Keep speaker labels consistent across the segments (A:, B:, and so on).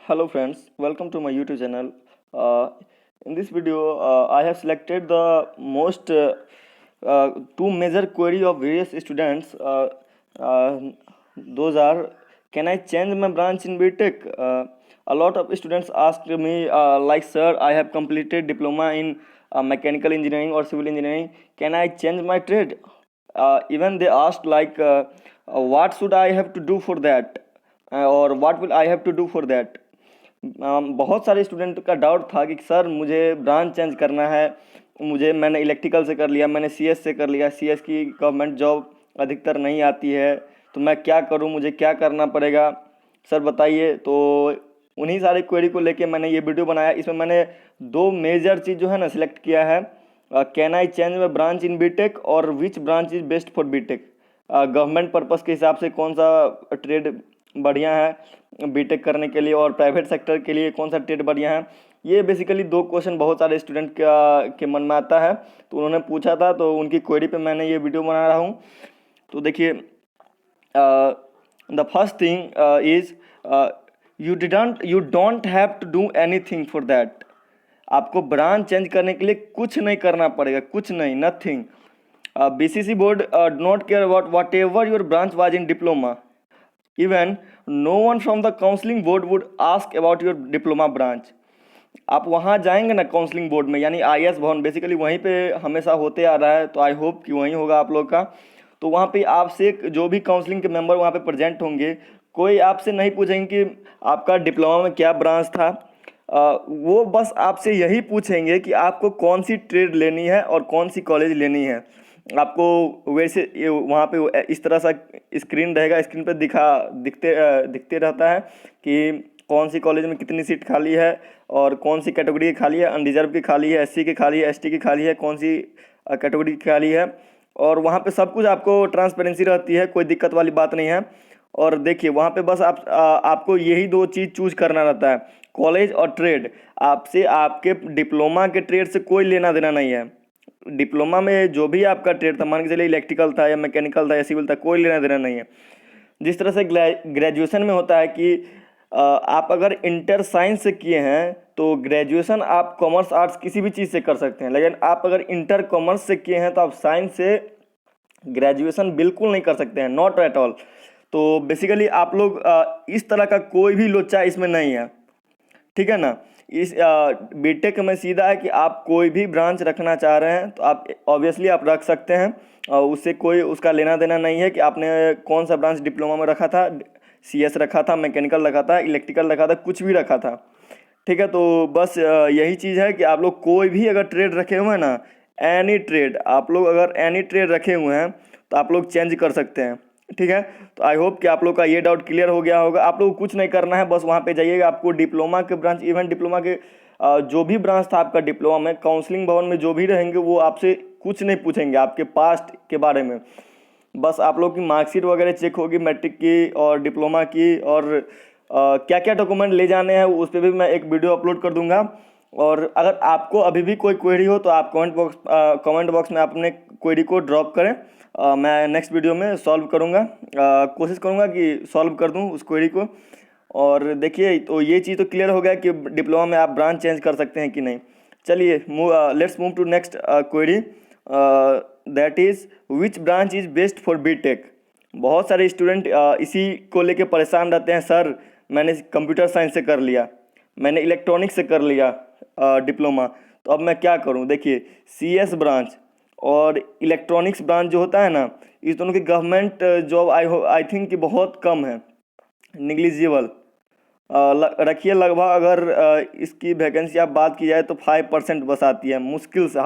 A: Hello friends, welcome to my YouTube channel. In this video, I have selected the most two major query of various students. Uh, those are, can I change my branch in BTech? A lot of students asked me, like, sir, I have completed diploma in mechanical engineering or civil engineering. Can I change my trade? Even they asked like, what should I have to do for that? और what will I have to do for that. बहुत सारे student का doubt था कि sir मुझे branch change करना है, मैंने इलेक्ट्रिकल से कर लिया, मैंने सीएस से कर लिया, सीएस की गवर्नमेंट जॉब अधिकतर नहीं आती है, तो मैं क्या करूं, मुझे क्या करना पड़ेगा सर बताइए। तो उन्हीं सारे क्वेरी को लेके मैंने ये वीडियो बनाया। इसमें मैंने दो मेजर चीज़ जो है ना सिलेक्ट किया है, can I change my branch in BTech और which branch is best for BTech. Government purpose के हिसाब से कौन सा ट्रेड बढ़िया है बीटेक करने के लिए और प्राइवेट सेक्टर के लिए कौन सा ट्रेड बढ़िया है। ये बेसिकली दो क्वेश्चन बहुत सारे स्टूडेंट के मन में आता है, तो उन्होंने पूछा था, तो उनकी क्वेरी पे मैंने ये वीडियो बना रहा हूँ। तो देखिए, the first thing is you don't have to do anything for that. आपको ब्रांच चेंज करने के लिए कुछ नहीं करना पड़ेगा, कुछ नहीं, nothing. BCC board do not care about whatever your branch was in diploma. Even no one from the counseling board would ask about your diploma branch. आप वहाँ जाएंगे ना काउंसलिंग बोर्ड में, यानी IAS भवन बेसिकली वहीं पे हमेशा होते आ रहा है, तो आई होप कि वहीं होगा आप लोग का। तो वहाँ पे आपसे जो भी काउंसलिंग के मेंबर वहाँ पे प्रेजेंट होंगे, कोई आपसे नहीं पूछेंगे कि आपका डिप्लोमा में क्या ब्रांच था। वो बस आपसे यही पूछेंगे कि आपको कौन सी ट्रेड लेनी है और कौन सी कॉलेज लेनी है। आपको वैसे वहाँ पे इस तरह सा स्क्रीन रहेगा, स्क्रीन पे दिखते रहता है कि कौन सी कॉलेज में कितनी सीट खाली है और कौन सी कैटेगरी की खाली है, अनरिजर्व की खाली है, SC की खाली है, ST की खाली है, कौन सी कैटेगरी की खाली है। और वहाँ पे सब कुछ आपको ट्रांसपेरेंसी रहती है, कोई दिक्कत वाली बात नहीं है। और देखिए वहाँ पे बस आपको यही दो चीज़ चूज करना रहता है, कॉलेज और ट्रेड। आपसे आपके डिप्लोमा के ट्रेड से कोई लेना देना नहीं है। डिप्लोमा में जो भी आपका ट्रेड था, मान के चलिए इलेक्ट्रिकल था या मैकेनिकल था या सिविल था, कोई लेना देना नहीं है। जिस तरह से ग्रेजुएशन में होता है कि आप अगर इंटर साइंस से किए हैं तो ग्रेजुएशन आप कॉमर्स आर्ट्स किसी भी चीज़ से कर सकते हैं, लेकिन आप अगर इंटर कॉमर्स से किए हैं तो आप साइंस से ग्रेजुएशन बिल्कुल नहीं कर सकते हैं, नॉट एट ऑल। तो बेसिकली आप लोग इस तरह का कोई भी लोचा इसमें नहीं है, ठीक है ना। इस बीटेक में सीधा है कि आप कोई भी ब्रांच रखना चाह रहे हैं तो आप ऑब्वियसली आप रख सकते हैं, और उससे कोई उसका लेना देना नहीं है कि आपने कौन सा ब्रांच डिप्लोमा में रखा था, CS रखा था, मैकेनिकल रखा था, इलेक्ट्रिकल रखा था, कुछ भी रखा था, ठीक है। तो बस यही चीज़ है कि आप लोग कोई भी अगर ट्रेड रखे हुए हैं ना, एनी ट्रेड, आप लोग अगर एनी ट्रेड रखे हुए हैं तो आप लोग चेंज कर सकते हैं, ठीक है। तो आई होप कि आप लोग का ये डाउट क्लियर हो गया होगा। आप लोग को कुछ नहीं करना है, बस वहाँ पे जाइएगा, आपको डिप्लोमा के ब्रांच, इवन डिप्लोमा के जो भी ब्रांच था आपका डिप्लोमा में, काउंसलिंग भवन में जो भी रहेंगे वो आपसे कुछ नहीं पूछेंगे आपके पास्ट के बारे में। बस आप लोग की मार्कशीट वगैरह चेक होगी, मैट्रिक की और डिप्लोमा की, और क्या क्या डॉक्यूमेंट ले जाने हैं उस पर भी मैं एक वीडियो अपलोड कर दूंगा। और अगर आपको अभी भी कोई क्वेरी हो तो आप कमेंट बॉक्स में अपने क्वेरी को ड्रॉप करें, मैं नेक्स्ट वीडियो में सॉल्व करूंगा, कोशिश करूंगा कि सॉल्व कर दूं उस क्वेरी को। और देखिए, तो ये चीज़ तो क्लियर हो गया कि डिप्लोमा में आप ब्रांच चेंज कर सकते हैं कि नहीं। चलिए let's move to next query, that is which branch is best for BTech. बहुत सारे स्टूडेंट इसी को लेके परेशान रहते हैं, सर मैंने कंप्यूटर साइंस से कर लिया, मैंने इलेक्ट्रॉनिक्स से कर लिया डिप्लोमा, तो अब मैं क्या करूं। देखिए, CS ब्रांच और इलेक्ट्रॉनिक्स ब्रांच जो होता है ना, इस दोनों की गवर्नमेंट जॉब आई थिंक कि बहुत कम है, निग्लिजिबल रखिए। लगभग अगर इसकी वैकेंसी आप बात की जाए तो 5% बस आती है, मुश्किल से,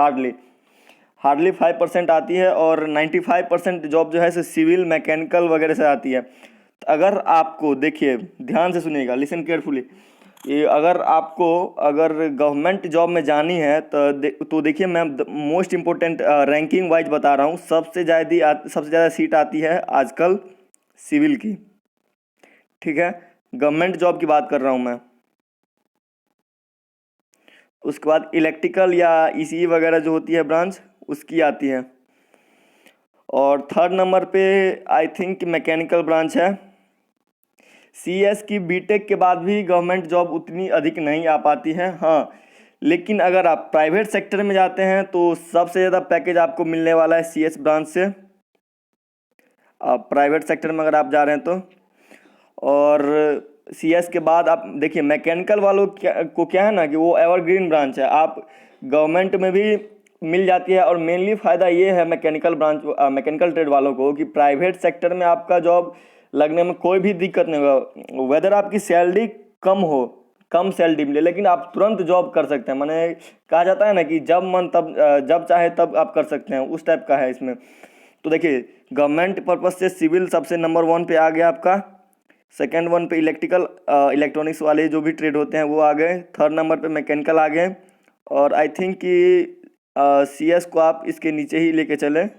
A: हार्डली 5% आती है, और 95% जॉब जो है सो सिविल मैकेनिकल वगैरह से आती है। तो अगर आपको, देखिए ध्यान से सुनिएगा, लिसन केयरफुली, ये अगर गवर्नमेंट जॉब में जानी है तो देखिए, मैं मोस्ट इम्पोर्टेंट रैंकिंग वाइज बता रहा हूँ, सबसे ज़्यादा सीट आती है आजकल सिविल की, ठीक है। गवर्नमेंट जॉब की बात कर रहा हूँ मैं। उसके बाद इलेक्ट्रिकल या ECE वगैरह जो होती है ब्रांच, उसकी आती है। और थर्ड नंबर पे आई थिंक मैकेनिकल ब्रांच है। CS की बीटेक के बाद भी गवर्नमेंट जॉब उतनी अधिक नहीं आ पाती है। हाँ, लेकिन अगर आप प्राइवेट सेक्टर में जाते हैं तो सबसे ज़्यादा पैकेज आपको मिलने वाला है CS ब्रांच से, प्राइवेट सेक्टर में अगर आप जा रहे हैं तो। और CS के बाद आप देखिए मैकेनिकल वालों को क्या है ना कि वो एवरग्रीन ब्रांच है, आप गवर्नमेंट में भी मिल जाती है। और मेनली फ़ायदा ये है मैकेनिकल ट्रेड वालों को कि प्राइवेट सेक्टर में आपका जॉब लगने में कोई भी दिक्कत नहीं होगा। वेदर आपकी सैलरी कम सैलरी मिले, लेकिन आप तुरंत जॉब कर सकते हैं। माने कहा जाता है ना कि जब मन तब जब चाहे तब आप कर सकते हैं, उस टाइप का है इसमें। तो देखिए गवर्नमेंट पर्पज़ से सिविल सबसे नंबर 1 पे आ गया आपका, सेकेंड 1 पे इलेक्ट्रॉनिक्स वाले जो भी ट्रेड होते हैं वो आ गए, थर्ड नंबर पे मैकेनिकल आ गए, और आई थिंक कि CS को आप इसके नीचे ही लेके चलें।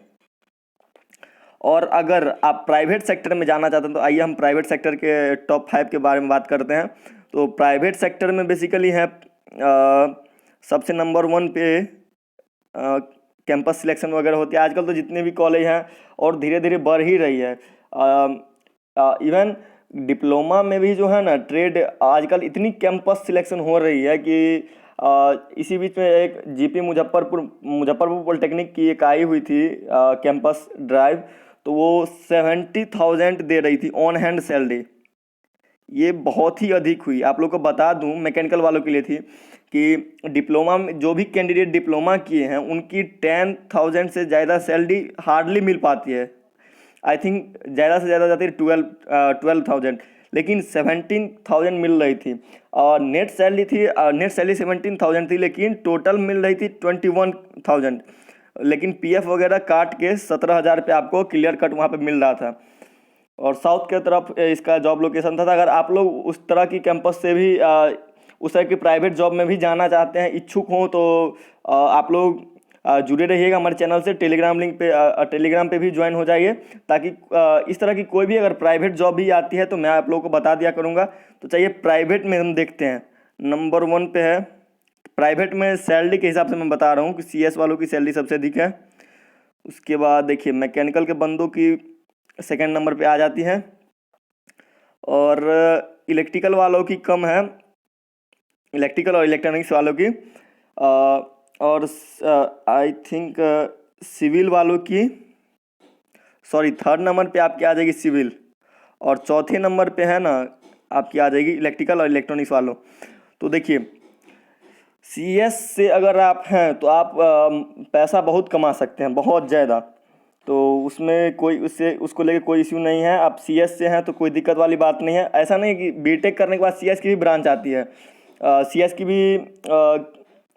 A: और अगर आप प्राइवेट सेक्टर में जाना चाहते हैं तो आइए हम प्राइवेट सेक्टर के टॉप 5 के बारे में बात करते हैं। तो प्राइवेट सेक्टर में बेसिकली है सबसे नंबर 1 पे कैंपस सिलेक्शन वगैरह होती है। आजकल तो जितने भी कॉलेज हैं और धीरे धीरे बढ़ ही रही है। इवन डिप्लोमा में भी जो है ना ट्रेड आजकल इतनी कैंपस सिलेक्शन हो रही है कि इसी बीच में एक GP मुजफ्फरपुर पॉलिटेक्निक की एक आई हुई थी कैंपस ड्राइव, तो वो 70,000 दे रही ऑन हैंड सैलरी। ये बहुत ही अधिक हुई। आप लोग को बता दूं मैकेनिकल वालों के लिए थी कि डिप्लोमा में जो भी कैंडिडेट डिप्लोमा किए हैं उनकी 10,000 से ज़्यादा सैलरी हार्डली मिल पाती है। आई थिंक ज़्यादा से ज़्यादा जाती है 12,000, लेकिन 17,000 मिल रही थी। और नेट सैलरी 17,000 थी, लेकिन टोटल मिल रही थी 21,000, लेकिन PF वगैरह काट के 17,000 पे आपको क्लियर कट वहाँ पे मिल रहा था। और साउथ के तरफ इसका जॉब लोकेशन था। अगर आप लोग उस तरह की कैंपस से भी उस तरह की प्राइवेट जॉब में भी जाना चाहते हैं, इच्छुक हों, तो आप लोग जुड़े रहिएगा हमारे चैनल से। टेलीग्राम पे भी ज्वाइन हो जाइए, ताकि इस तरह की कोई भी अगर प्राइवेट जॉब भी आती है तो मैं आप लोगों को बता दिया करूँगा। तो चाहिए प्राइवेट में हम देखते हैं, नंबर 1 पे है प्राइवेट में। सैलरी के हिसाब से मैं बता रहा हूँ कि CS वालों की सैलरी सबसे अधिक है। उसके बाद देखिए मैकेनिकल के बंदों की सेकंड नंबर पे आ जाती है, और इलेक्ट्रिकल वालों की कम है, इलेक्ट्रिकल और इलेक्ट्रॉनिक्स वालों की। और आई थिंक सिविल वालों की थर्ड नंबर पे आपकी आ जाएगी सिविल, और चौथे नंबर पे है ना आपकी आ जाएगी इलेक्ट्रिकल और इलेक्ट्रॉनिक्स वालों। तो देखिए CS से अगर आप हैं तो आप पैसा बहुत कमा सकते हैं, बहुत ज़्यादा। तो उसमें उसको लेके कोई इश्यू नहीं है। आप CS से हैं तो कोई दिक्कत वाली बात नहीं है। ऐसा नहीं कि बीटेक करने के बाद CS की भी ब्रांच आती है, CS की भी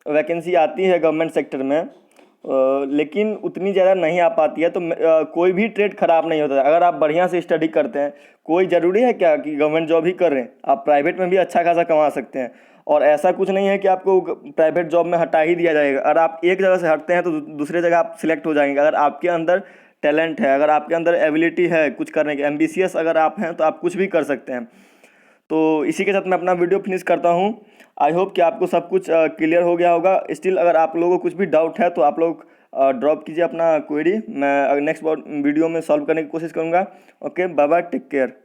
A: वैकेंसी आती है गवर्नमेंट सेक्टर में, लेकिन उतनी ज़्यादा नहीं आ पाती है। तो कोई भी ट्रेड ख़राब नहीं होता है अगर आप बढ़िया से स्टडी करते हैं। कोई ज़रूरी है क्या कि गवर्नमेंट जॉब ही कर रहे हैं, आप प्राइवेट में भी अच्छा खासा कमा सकते हैं। और ऐसा कुछ नहीं है कि आपको प्राइवेट जॉब में हटा ही दिया जाएगा। अगर आप एक जगह से हटते हैं तो दूसरे जगह आप सिलेक्ट हो जाएंगे। अगर आपके अंदर टैलेंट है, अगर आपके अंदर एबिलिटी है कुछ करने की, एम्बिशियस अगर आप हैं, तो आप कुछ भी कर सकते हैं। तो इसी के साथ मैं अपना वीडियो फिनिश करता हूँ। आई होप कि आपको सब कुछ क्लियर हो गया होगा। स्टिल अगर आप लोगों को कुछ भी डाउट है तो आप लोग ड्रॉप कीजिए अपना क्वेरी, मैं नेक्स्ट वीडियो में सॉल्व करने की कोशिश करूँगा। Okay, bye bye, take care.